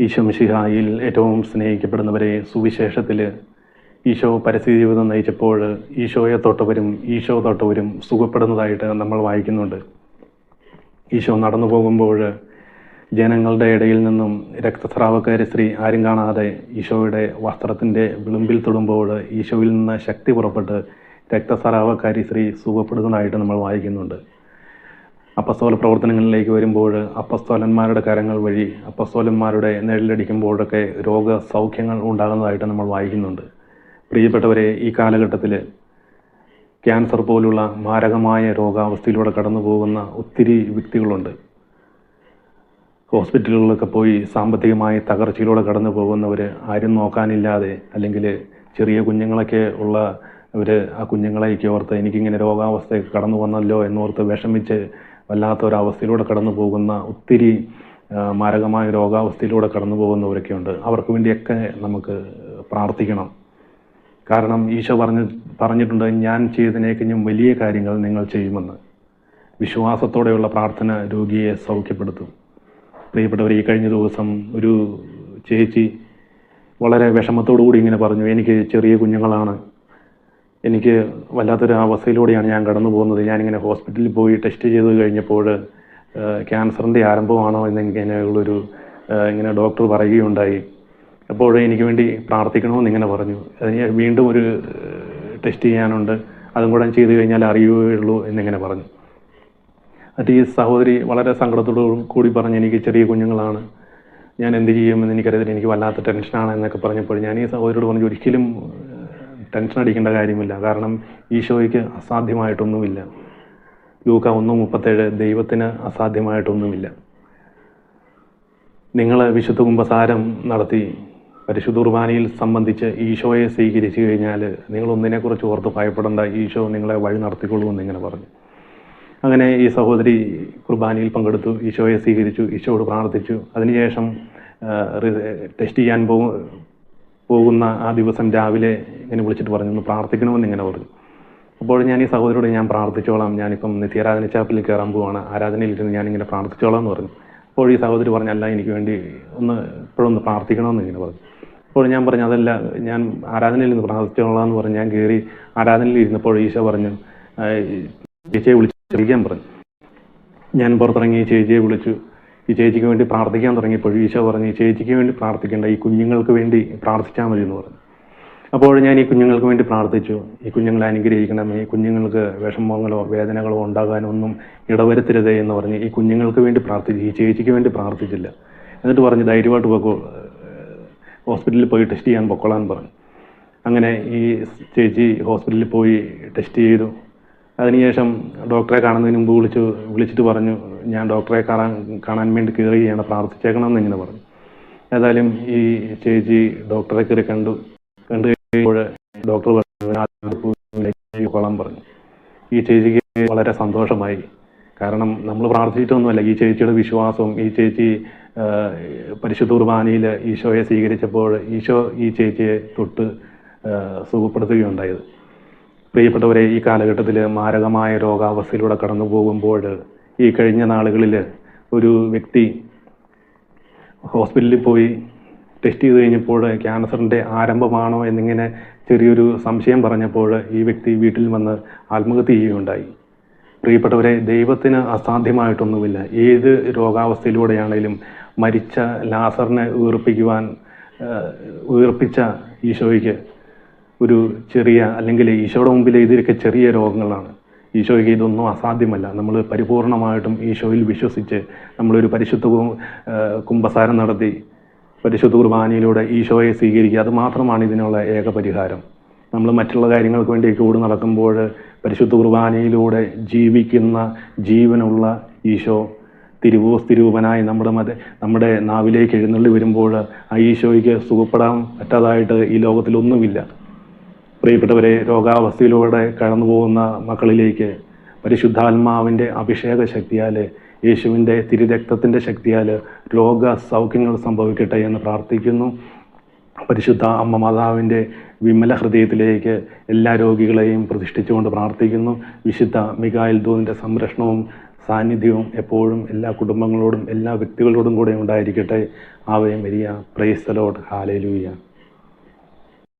ഈശോ മിശിഹായിൽ ഏറ്റവും സ്നേഹിക്കപ്പെടുന്നവരെ, സുവിശേഷത്തിൽ ഈശോ പരസ്യ ജീവിതം നയിച്ചപ്പോൾ ഈശോയെ തൊട്ടവരും ഈശോ തൊട്ടവരും സുഖപ്പെടുന്നതായിട്ട് നമ്മൾ വായിക്കുന്നുണ്ട്. ഈശോ നടന്നു പോകുമ്പോൾ ജനങ്ങളുടെ ഇടയിൽ നിന്നും രക്തസ്രാവക്കാരി സ്ത്രീ ആരും കാണാതെ ഈശോയുടെ വസ്ത്രത്തിൻ്റെ വിളുമ്പിൽ തൊടുമ്പോൾ ഈശോയിൽ നിന്ന് ശക്തി പുറപ്പെട്ട് രക്തസ്രാവക്കാരി സ്ത്രീ സുഖപ്പെടുന്നതായിട്ട് നമ്മൾ വായിക്കുന്നുണ്ട്. അപ്പസ്തോല പ്രവർത്തനങ്ങളിലേക്ക് വരുമ്പോൾ അപ്പസ്തോലന്മാരുടെ കരങ്ങൾ വഴി അപ്പസ്തോലന്മാരുടെ നിഴലടിക്കുമ്പോഴൊക്കെ രോഗസൗഖ്യങ്ങൾ ഉണ്ടാകുന്നതായിട്ട് നമ്മൾ വായിക്കുന്നുണ്ട്. പ്രിയപ്പെട്ടവരെ, ഈ കാലഘട്ടത്തിൽ ക്യാൻസർ പോലുള്ള മാരകമായ രോഗാവസ്ഥയിലൂടെ കടന്നു പോകുന്ന ഒത്തിരി വ്യക്തികളുണ്ട്. ഹോസ്പിറ്റലുകളിലൊക്കെ പോയി സാമ്പത്തികമായി തകർച്ചയിലൂടെ കടന്നു പോകുന്നവർ, ആരും നോക്കാനില്ലാതെ, അല്ലെങ്കിൽ ചെറിയ കുഞ്ഞുങ്ങളൊക്കെ ഉള്ള ആ കുഞ്ഞുങ്ങളെയൊക്കെ ഓർത്ത് എനിക്കിങ്ങനെ രോഗാവസ്ഥയൊക്കെ കടന്നു വന്നല്ലോ എന്നോർത്ത് വിഷമിച്ച് വല്ലാത്തൊരവസ്ഥയിലൂടെ കടന്നു പോകുന്ന ഒത്തിരി മാരകമായ രോഗാവസ്ഥയിലൂടെ കടന്നു പോകുന്നവരൊക്കെ ഉണ്ട്. അവർക്ക് വേണ്ടിയൊക്കെ നമുക്ക് പ്രാർത്ഥിക്കണം. കാരണം ഈശോ പറഞ്ഞിട്ടുണ്ട്, ഞാൻ ചെയ്തതിനേക്കഞ്ഞും വലിയ കാര്യങ്ങൾ നിങ്ങൾ ചെയ്യുമെന്ന്. വിശ്വാസത്തോടെയുള്ള പ്രാർത്ഥന രോഗിയെ സൗഖ്യപ്പെടുത്തും. പ്രിയപ്പെട്ടവർ, ഈ കഴിഞ്ഞ ദിവസം ഒരു ചേച്ചി വളരെ വിഷമത്തോടു കൂടി ഇങ്ങനെ പറഞ്ഞു, എനിക്ക് ചെറിയ കുഞ്ഞുങ്ങളാണ്, എനിക്ക് വല്ലാത്തൊരു അവസ്ഥയിലൂടെയാണ് ഞാൻ കടന്നു പോകുന്നത്. ഞാനിങ്ങനെ ഹോസ്പിറ്റലിൽ പോയി ടെസ്റ്റ് ചെയ്ത് കഴിഞ്ഞപ്പോൾ ക്യാൻസറിൻ്റെ ആരംഭമാണോ ഇങ്ങനെ ഡോക്ടർ പറയുകയുണ്ടായി. അപ്പോൾ എനിക്ക് വേണ്ടി പ്രാർത്ഥിക്കണമെന്ന് ഇങ്ങനെ പറഞ്ഞു. അതിന് വീണ്ടും ഒരു ടെസ്റ്റ് ചെയ്യാനുണ്ട്, അതും കൂടെ ചെയ്ത് കഴിഞ്ഞാൽ അറിയുകയുള്ളൂ എന്നിങ്ങനെ പറഞ്ഞു. എന്നിട്ട് ഈ സഹോദരി വളരെ സങ്കടത്തോടു കൂടി പറഞ്ഞ്, എനിക്ക് ചെറിയ കുഞ്ഞുങ്ങളാണ്, ഞാൻ എന്ത് ചെയ്യുമെന്ന് എനിക്കറിയത്തില്ല, എനിക്ക് വല്ലാത്ത ടെൻഷനാണ് എന്നൊക്കെ പറഞ്ഞപ്പോൾ ഞാൻ ഈ സഹോദരിയോട് പറഞ്ഞു, ഒരിക്കലും ടെൻഷൻ അടിക്കേണ്ട കാര്യമില്ല. കാരണം ഈശോയ്ക്ക് അസാധ്യമായിട്ടൊന്നുമില്ല. ലൂക്ക 1:37 ദൈവത്തിന് അസാധ്യമായിട്ടൊന്നുമില്ല. നിങ്ങൾ വിശുദ്ധ കുമ്പസാരം നടത്തി പരിശുദ്ധ കുർബാനയിൽ സംബന്ധിച്ച് ഈശോയെ സ്വീകരിച്ചു കഴിഞ്ഞാൽ നിങ്ങൾ ഒന്നിനെക്കുറിച്ച് ഓർത്ത് ഭയപ്പെടേണ്ട, ഈശോ നിങ്ങളെ വഴി നടത്തിക്കൊള്ളുമെന്ന് ഇങ്ങനെ പറഞ്ഞു. അങ്ങനെ ഈ സഹോദരി കുർബാനയിൽ പങ്കെടുത്തു, ഈശോയെ സ്വീകരിച്ചു, ഈശോയോട് പ്രാർത്ഥിച്ചു. അതിനുശേഷം ടെസ്റ്റ് ചെയ്യാൻ പോകുന്ന ആ ദിവസം രാവിലെ ഇങ്ങനെ വിളിച്ചിട്ട് പറഞ്ഞു, ഒന്ന് പ്രാർത്ഥിക്കണമെന്ന് ഇങ്ങനെ പറഞ്ഞു. അപ്പോൾ ഞാൻ ഈ സഹോദരിയോട്, ഞാൻ പ്രാർത്ഥിച്ചോളാം, ഞാനിപ്പം നിത്യാരാധന ചാപ്പലിൽ കയറാൻ പോവാണ്, ആരാധനയിലിരുന്ന് ഞാനിങ്ങനെ പ്രാർത്ഥിച്ചോളാം എന്ന് പറഞ്ഞു. അപ്പോൾ ഈ സഹോദരി പറഞ്ഞല്ല, എനിക്ക് വേണ്ടി ഇപ്പോഴൊന്ന് പ്രാർത്ഥിക്കണമെന്ന് ഇങ്ങനെ പറഞ്ഞു. അപ്പോൾ ഞാൻ പറഞ്ഞു, അതല്ല, ഞാൻ ആരാധനയിൽ നിന്ന് പ്രാർത്ഥിച്ചോളാം എന്ന് പറഞ്ഞു. ഞാൻ കയറി ആരാധനയിൽ ഇരുന്നപ്പോൾ ഈശോ പറഞ്ഞു, ചേച്ചിയെ വിളിച്ചിരിക്കാൻ പറഞ്ഞു. ഞാൻ പുറത്തിറങ്ങി ചേച്ചിയെ വിളിച്ചു. ഈ ചേച്ചിക്ക് വേണ്ടി പ്രാർത്ഥിക്കാൻ തുടങ്ങിയപ്പോൾ ഈശോ പറഞ്ഞു, ഈ ചേച്ചിക്ക് വേണ്ടി പ്രാർത്ഥിക്കേണ്ട, ഈ കുഞ്ഞുങ്ങൾക്ക് വേണ്ടി പ്രാർത്ഥിച്ചാൽ മതി എന്ന് പറഞ്ഞു. അപ്പോൾ ഞാൻ ഈ കുഞ്ഞുങ്ങൾക്ക് വേണ്ടി പ്രാർത്ഥിച്ചു. ഈ കുഞ്ഞുങ്ങളെ അനുഗ്രഹിക്കണം, ഈ കുഞ്ഞുങ്ങൾക്ക് വിഷമങ്ങളോ വേദനകളോ ഉണ്ടാകാനൊന്നും ഇടവരുത്തരുതേ എന്ന് പറഞ്ഞ് ഈ കുഞ്ഞുങ്ങൾക്ക് വേണ്ടി പ്രാർത്ഥിച്ചു. ഈ ചേച്ചിക്ക് വേണ്ടി പ്രാർത്ഥിച്ചില്ല. എന്നിട്ട് പറഞ്ഞ്, ധൈര്യമായിട്ട് പോക്കോ, ഹോസ്പിറ്റലിൽ പോയി ടെസ്റ്റ് ചെയ്യാൻ പൊക്കോളാൻ പറഞ്ഞു. അങ്ങനെ ഈ ചേച്ചി ഹോസ്പിറ്റലിൽ പോയി ടെസ്റ്റ് ചെയ്തു. അതിനുശേഷം ഡോക്ടറെ കാണുന്നതിന് മുമ്പ് വിളിച്ചിട്ട് പറഞ്ഞു, ഞാൻ ഡോക്ടറെ കാണാൻ വേണ്ടി കയറുകയാണ്, പ്രാർത്ഥിച്ചേക്കണം എന്നിങ്ങനെ പറഞ്ഞു. ഏതായാലും ഈ ചേച്ചി ഡോക്ടറെ കയറി കണ്ടു കഴിയുമ്പോൾ ഡോക്ടർ പറഞ്ഞു. ഈ ചേച്ചിക്ക് വളരെ സന്തോഷമായി. കാരണം നമ്മൾ പ്രാർത്ഥിച്ചിട്ടൊന്നുമല്ല, ഈ ചേച്ചിയുടെ വിശ്വാസവും, ഈ ചേച്ചി പരിശുദ്ധ കുർബാനയിൽ ഈശോയെ സ്വീകരിച്ചപ്പോൾ ഈശോ ഈ ചേച്ചിയെ തൊട്ട് സുഖപ്പെടുത്തുകയുണ്ടായത്. പ്രിയപ്പെട്ടവരെ, ഈ കാലഘട്ടത്തിൽ മാരകമായ രോഗാവസ്ഥയിലൂടെ കടന്നു പോകുമ്പോൾ, ഈ കഴിഞ്ഞ നാളുകളിൽ ഒരു വ്യക്തി ഹോസ്പിറ്റലിൽ പോയി ടെസ്റ്റ് ചെയ്ത് കഴിഞ്ഞപ്പോൾ ക്യാൻസറിൻ്റെ ആരംഭമാണോ എന്നിങ്ങനെ ചെറിയൊരു സംശയം പറഞ്ഞപ്പോൾ ഈ വ്യക്തി വീട്ടിൽ വന്ന് ആത്മഹത്യ ചെയ്യുകയുണ്ടായി. പ്രിയപ്പെട്ടവരെ, ദൈവത്തിന് അസാധ്യമായിട്ടൊന്നുമില്ല. ഏത് രോഗാവസ്ഥയിലൂടെയാണേലും മരിച്ച ലാസറിനെ ഉയർപ്പിച്ച ഈശോയ്ക്ക് ഒരു ചെറിയ, അല്ലെങ്കിൽ ഈശോയുടെ മുമ്പിൽ ഇതൊക്കെ ചെറിയ രോഗങ്ങളാണ്. ഈശോയ്ക്ക് ഇതൊന്നും അസാധ്യമല്ല. നമ്മൾ പരിപൂർണമായിട്ടും ഈശോയിൽ വിശ്വസിച്ച് നമ്മളൊരു പരിശുദ്ധ കുമ്പസാരം നടത്തി പരിശുദ്ധ കുർബാനയിലൂടെ ഈശോയെ സ്വീകരിക്കുക, അത് മാത്രമാണ് ഇതിനുള്ള ഏക പരിഹാരം. നമ്മൾ മറ്റുള്ള കാര്യങ്ങൾക്ക് വേണ്ടിയൊക്കെ ഓടി നടക്കുമ്പോൾ പരിശുദ്ധ കുർബാനയിലൂടെ ജീവിക്കുന്ന ജീവനുള്ള ഈശോ തിരുവൂപനായി നമ്മുടെ നാവിലേക്ക് എഴുന്നള്ളി വരുമ്പോൾ ആ ഈശോയ്ക്ക് സുഖപ്പെടാൻ പറ്റാതായിട്ട് ഈ ലോകത്തിലൊന്നുമില്ല. പ്രിയപ്പെട്ടവരെ, രോഗാവസ്ഥയിലൂടെ കടന്നു പോകുന്ന മക്കളിലേക്ക് പരിശുദ്ധാത്മാവിൻ്റെ അഭിഷേക ശക്തിയാൽ, യേശുവിൻ്റെ തിരുരക്തത്തിൻ്റെ ശക്തിയാൽ രോഗസൗഖ്യങ്ങൾ സംഭവിക്കട്ടെ എന്ന് പ്രാർത്ഥിക്കുന്നു. പരിശുദ്ധ അമ്മ മാതാവിൻ്റെ വിമല ഹൃദയത്തിലേക്ക് എല്ലാ രോഗികളെയും പ്രതിഷ്ഠിച്ചുകൊണ്ട് പ്രാർത്ഥിക്കുന്നു. വിശുദ്ധ മിഖായേൽ ദൂതൻ്റെ സംരക്ഷണവും സാന്നിധ്യവും എപ്പോഴും എല്ലാ കുടുംബങ്ങളോടും എല്ലാ വ്യക്തികളോടും കൂടെ ഉണ്ടായിരിക്കട്ടെ. Ave Maria. Praise the Lord. Hallelujah.